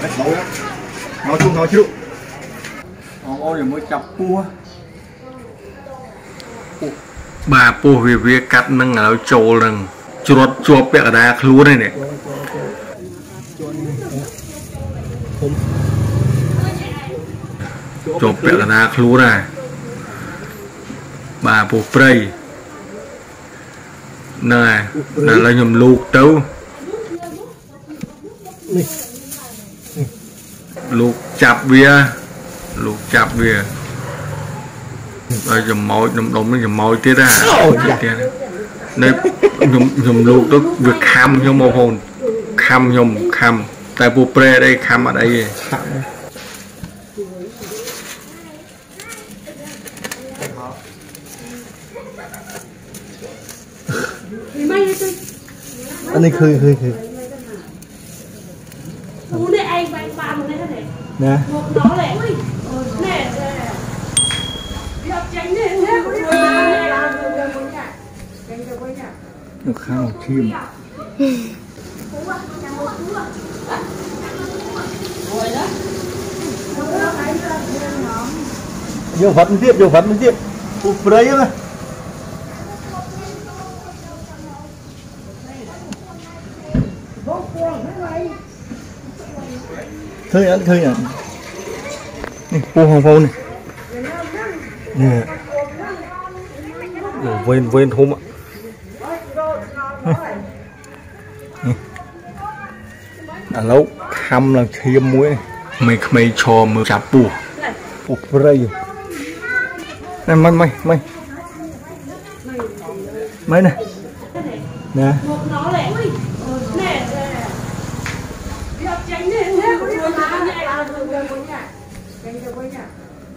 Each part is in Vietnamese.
Đấy, lâu đó. Ngồi chứ. Ôi mới chọc cua. Bà po về cắt nâng ở trâu nâng chuột chuột bẹ ở đá khlu đây này. Chuột bẹ ở đá khlu này. Bà po prey. Này, là nhầm lục đâu. Lục chạp bia. Rồi dùm môi, dùm môi tiết ra. Nên dùm lục đó việc khăm cho mô hồn. Khăm. Tại bộ pre đây, khăm ở đây. Anh ấy khơi. Nè. Nó khá một chim. Vô vật tiếp. Phục đấy mà. Khơi ăn. Này,ปูhồng phâu này. Nè. Vên thôm ạ. Lâu khăm là khiêm muối này. Mày cho mưa chạp bù. Phục rây. Này mày. Mày này. Nè.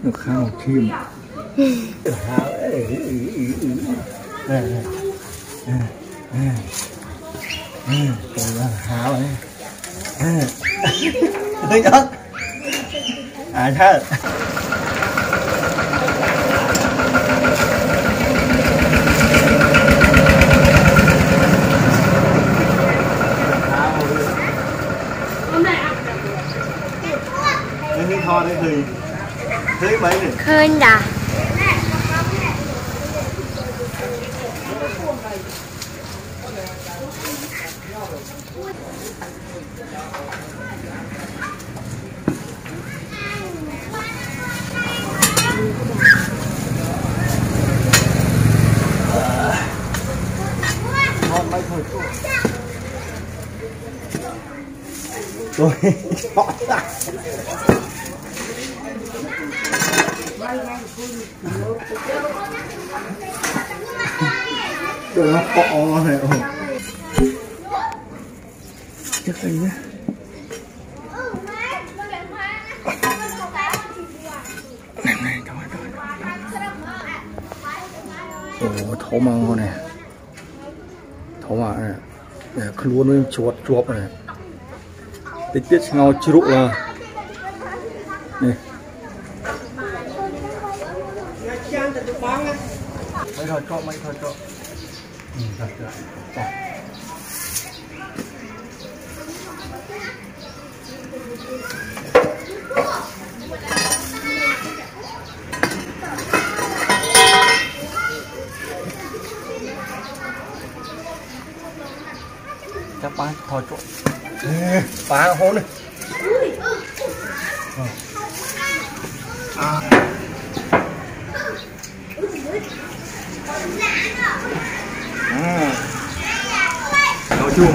Nó khá một chim. Hào ấy. Thấy chưa? Thế. Cái kho đấy thì thấy mấy này. Khơi đã. Mấy thôi tôi chọn ra đừng nó cọ này chắc đây nhé. Này ồ thấu măng này. Thấu mà này. Để luôn với chuột này. Tích tiết ngao chữ là này. Mấy thôi cho. Chắc ba thôi chỗ. Ba hôn này.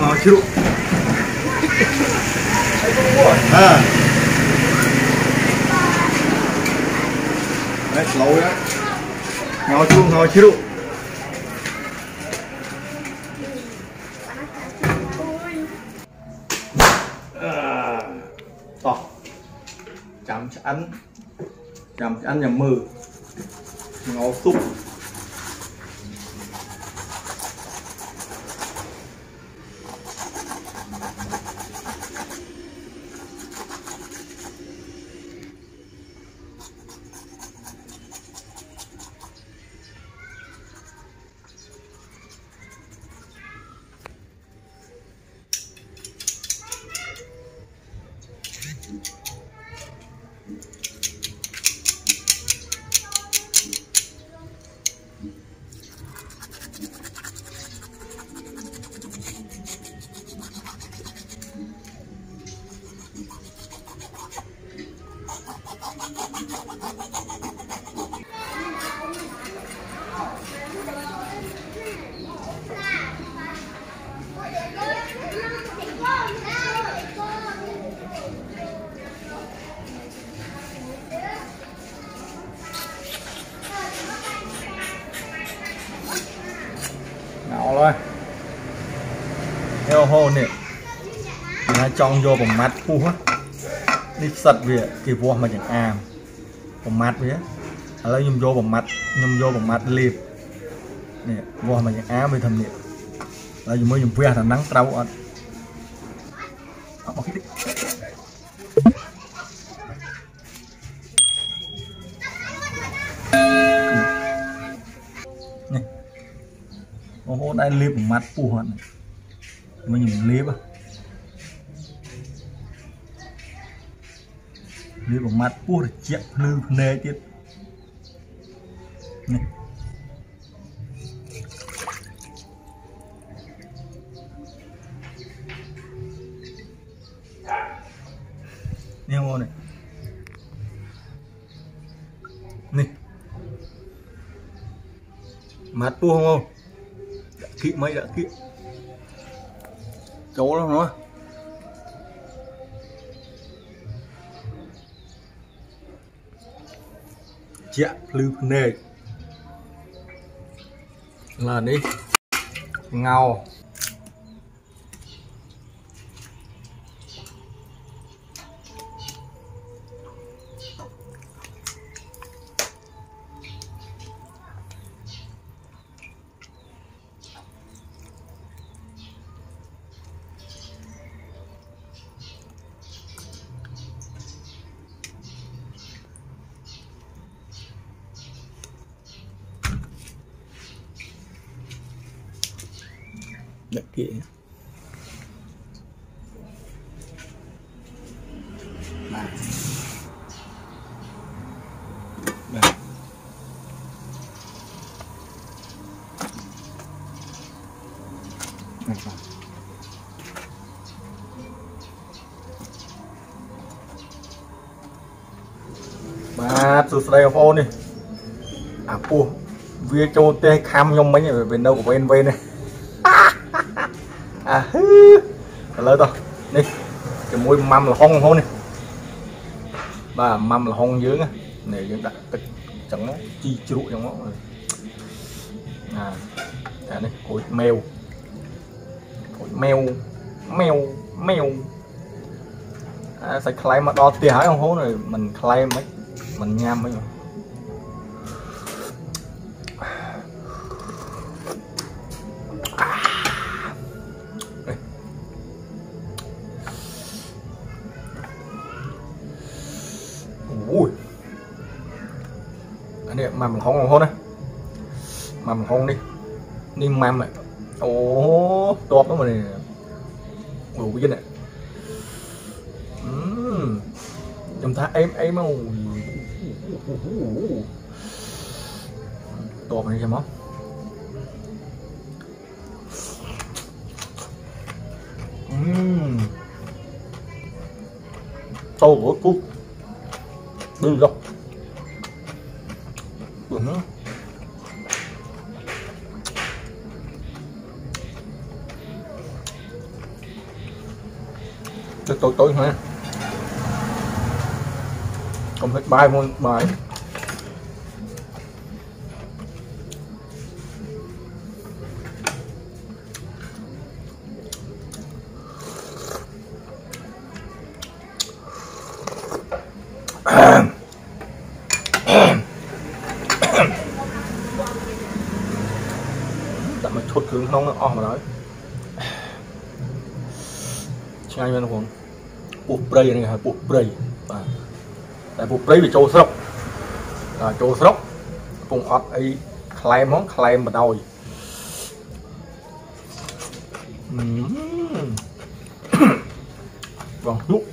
Ngồi chú. Đấy, lâu đó. Ngồi chú. Chấm ăn nhà mừ ngó súp. Nào rồi theo hô nè nó trong vô bằng mắt phu á đi sật về cái vua mà chẳng am bằng mắt vậy lấy nhung vô bằng mắt liệp nè vua mà chẳng ám với thầm nè lấy mới dùng ve thằng nắng trâu ăn nè ô đây liệp bằng mắt phu hận mới dùng liệp á liệp bằng mắt phu được chẹt lư nề tiếp nè nè ô này nè mắt phu không không kỵ mấy đã kỵ chỗ lắm nó chẹt lư nề là đi ngao Đấy kìa ba từ đây phone đi à pua vía cho tê kham nhung mấy người bên đâu của bên này à lấy to đi cái mũi mâm là hông hông này ba mâm là hông dưới á này chúng ta chẳng nó chi trụ trong nó à đây cối mèo mèo sẽ claim mà đo tiền hỏi không hố này mình claim mấy mình nham mấy rồi ui anh em mầm không hôn đấy mầm không đi đi mầm này ồ tốt lắm mà này đủ cái này chúng ta em mà tốt này cho món tô của cút đi rồi nữa tối hả không hết bài môn bài tại mà chốt cứng không nó mà nói ngay bên còn buộc prey này hả buộc prey tại buộc prey bị trâu sốc trâu sốc cùng ọt ấy claim món claim mà đòi vâng lúc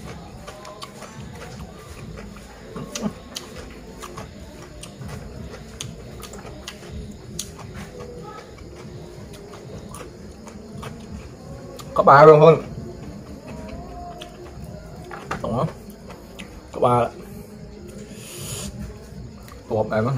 có ba luôn thôi đó có ba tuột này mất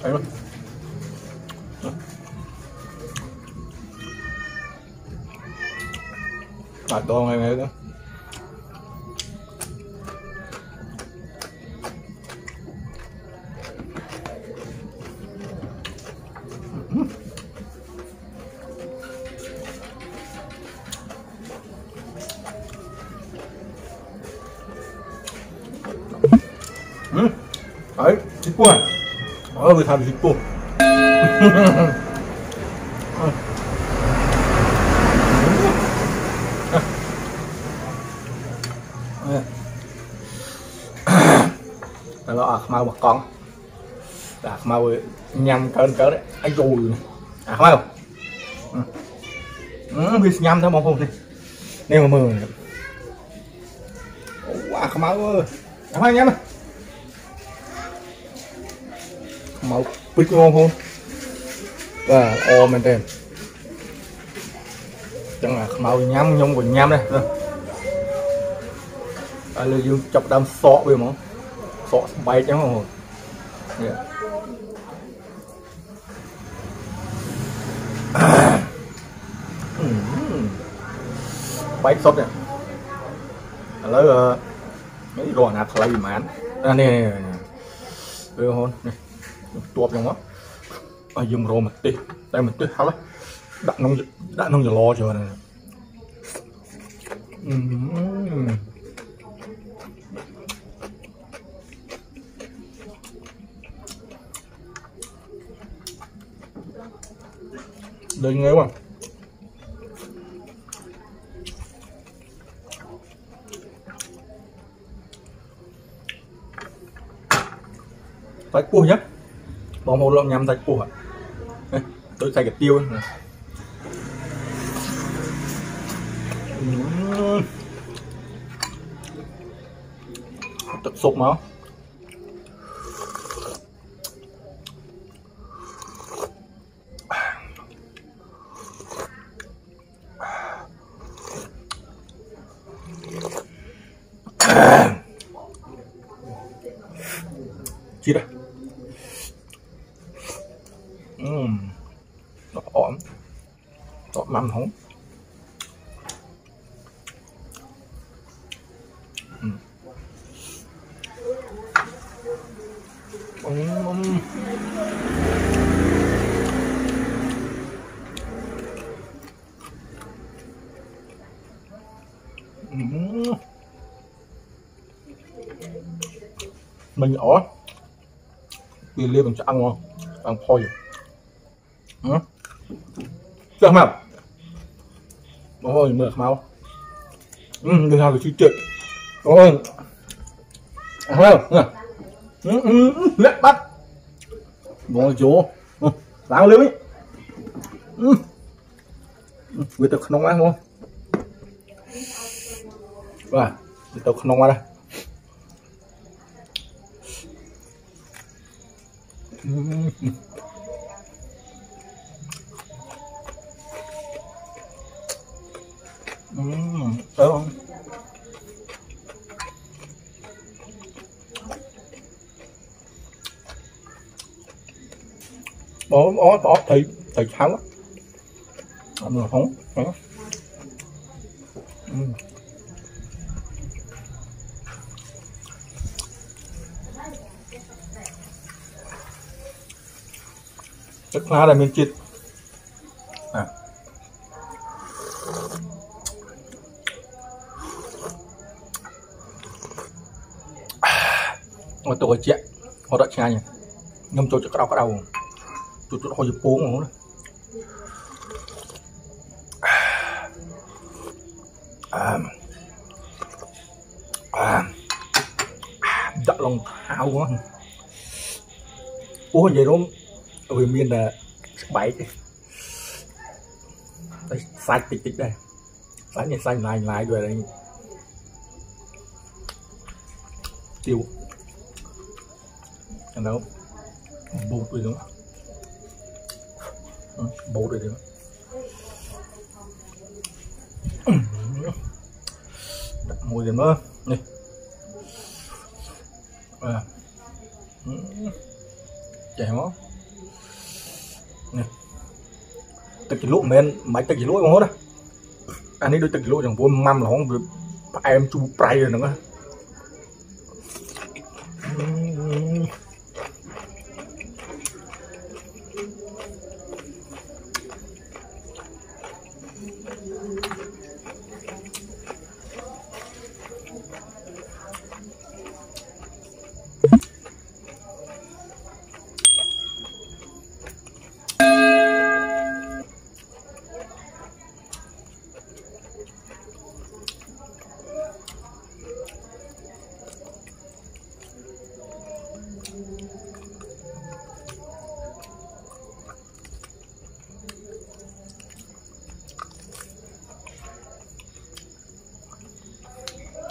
đấy mà to ngay đó đấy thịt cua này người tham thịt cua nó mau một con mau nhâm cơn cỡ đấy anh rồi mau biết nhâm thôi không đi nếu mà mưa quá không máu ơi mau nhâm máu bít ngon không và o mình tên chẳng là máu nhâm nhung của nhâm đây là dương chọc đâm sọ với món sọ bay chẳng không bay sốt này lấy mấy đồ nạp lấy mà ăn này đưa hôn này tuột trong đó dùng rô một tí đây một tí hả đã nông giờ lo cho này đây nghe mà tay cua nhé bóng một lon nhắm tay cua tôi xay cái tiêu này. Thật sụp nó chi đây nó ổn mắm không mình nhỏ đi lên bằng ăn ngon ăn thôi chưa mà ôi mượt máu đừng nào được chi chuyện ôi lết bắt ngồi chỗ láo lưới người ta không ăn ngon và người ta không ăn đây thấy không bỏ thịt tháo á mà không chất lá đây mình chít mà tôi chạy họ đã chạy nhỉ ngâm cho cái đầu tôi hồi giờ bốn rồi đã lòng thao quá ủa vậy đúng ở miền là bảy đây sạch tịch đây xanh lại rồi đây tiêu anh đâu bột rồi nữa bột rồi nữa đặt mùi gì nữa này chè nó này tật chỉ lụa men máy tật chỉ lụa không hết á anh ấy đôi tật chỉ lụa chẳng vốn măm là không được em chu pray rồi nữa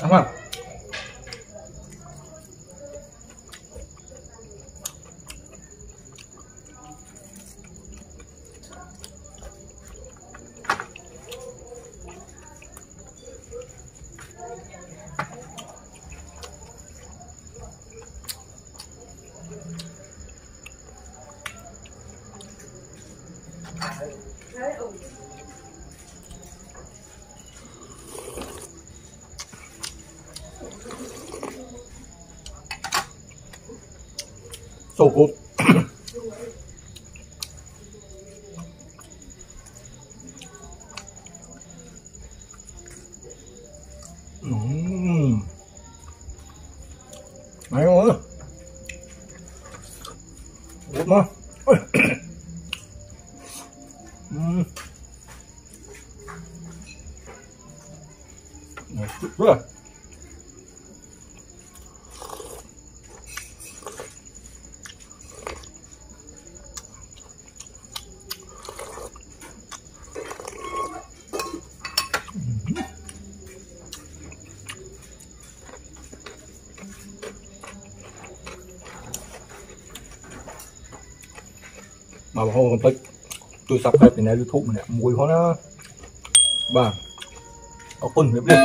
đúng không? So good. Này không ơi. Good mà. Rất là. Mà không còn tích tôi sắp hết thì này YouTube này mùi nó bà ở tuần hiệp đi